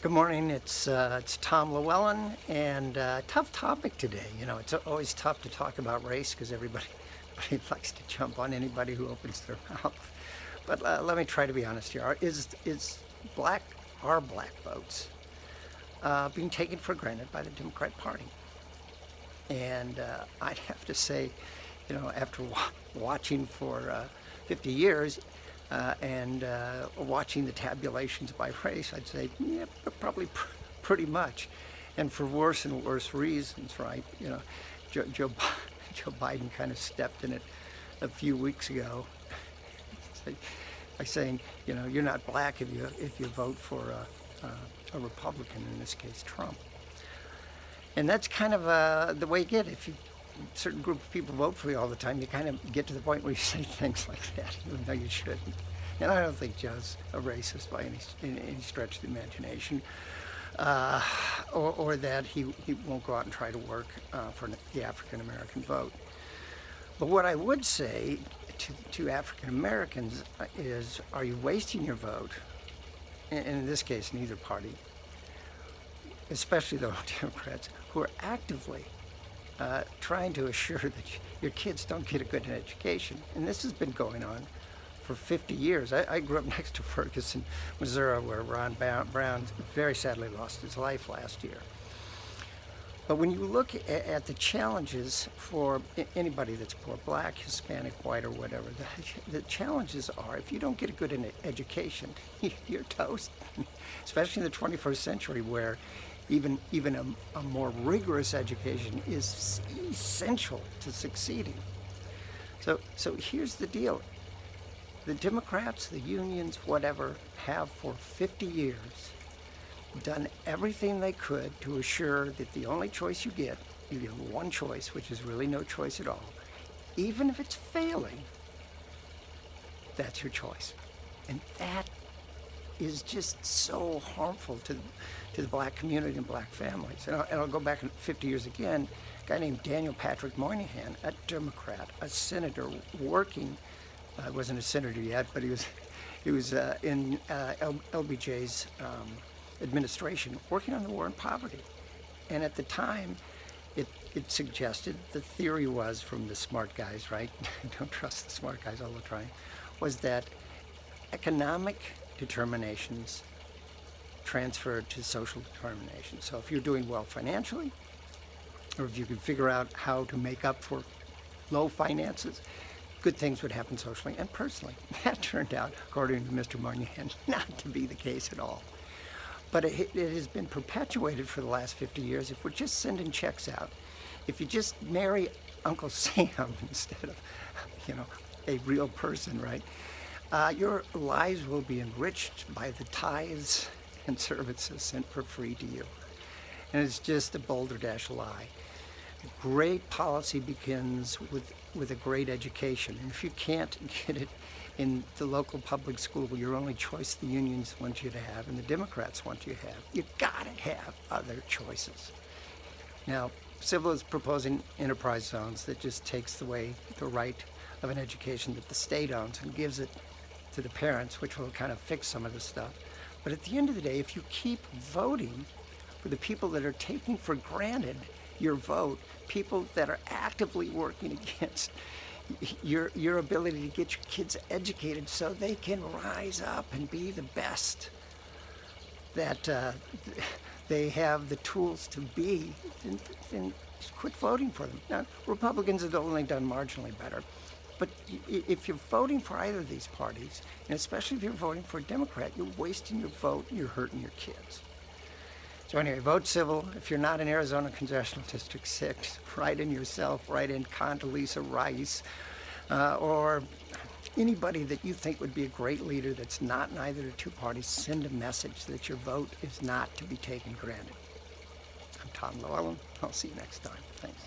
Good morning. It's Tom Llewellyn, and tough topic today. You know, it's always tough to talk about race because everybody likes to jump on anybody who opens their mouth. But let me try to be honest here. Black are black votes being taken for granted by the Democrat Party? And I'd have to say, you know, after watching for 50 years, and watching the tabulations by race, I'd say, yeah, probably pretty much. And for worse and worse reasons, right? You know, Joe Biden kind of stepped in it a few weeks ago by saying, you know, you're not black if you vote for a Republican, in this case, Trump. And that's kind of the way you get. If a certain group of people vote for you all the time, you kind of get to the point where you say things like that, even though you shouldn't. And I don't think Joe's a racist by any stretch of the imagination, or that he won't go out and try to work for the African American vote. But what I would say to African Americans is, are you wasting your vote? And in this case, neither party, especially the Democrats, who are actively trying to assure that your kids don't get a good education. And this has been going on for 50 years. I grew up next to Ferguson, Missouri, where Ron Brown very sadly lost his life last year. But when you look at the challenges for anybody that's poor, black, Hispanic, white, or whatever, the challenges are, if you don't get a good education, you're toast, especially in the 21st century, where even a more rigorous education is essential to succeeding. So here's the deal. The Democrats, the unions, whatever, have for 50 years done everything they could to assure that the only choice you get one choice, which is really no choice at all. Even if it's failing, that's your choice. And that is just so harmful to the black community and black families. And I'll go back 50 years again. A guy named Daniel Patrick Moynihan, a Democrat, a senator working. Wasn't a senator yet, but he was in LBJ's administration, working on the war on poverty. And at the time, it suggested, the theory was, from the smart guys, right? Don't trust the smart guys all the time, was that economic determinations transferred to social determination. So if you're doing well financially, or if you can figure out how to make up for low finances, good things would happen socially and personally. That turned out, according to Mr. Moynihan, not to be the case at all. But it has been perpetuated for the last 50 years. If we're just sending checks out, if you just marry Uncle Sam instead of, you know, a real person, right? Your lives will be enriched by the tithes and services sent for free to you. And it's just a boulder dash lie. Great policy begins with a great education. And if you can't get it in the local public school, your only choice the unions want you to have and the Democrats want you to have, you gotta have other choices. Now, Civil is proposing enterprise zones that just takes away the right of an education that the state owns and gives it to the parents, which will kind of fix some of this stuff. But at the end of the day, if you keep voting for the people that are taking for granted your vote, people that are actively working against your ability to get your kids educated so they can rise up and be the best that they have the tools to be, then quit voting for them. Now, Republicans have only done marginally better, but if you're voting for either of these parties, and especially if you're voting for a Democrat, you're wasting your vote and you're hurting your kids. So anyway, vote Civil. If you're not in Arizona Congressional District 6, write in yourself, write in Condoleezza Rice, or anybody that you think would be a great leader that's not in either of the two parties. Send a message that your vote is not to be taken granted. I'm Tom Llewellyn. I'll see you next time. Thanks.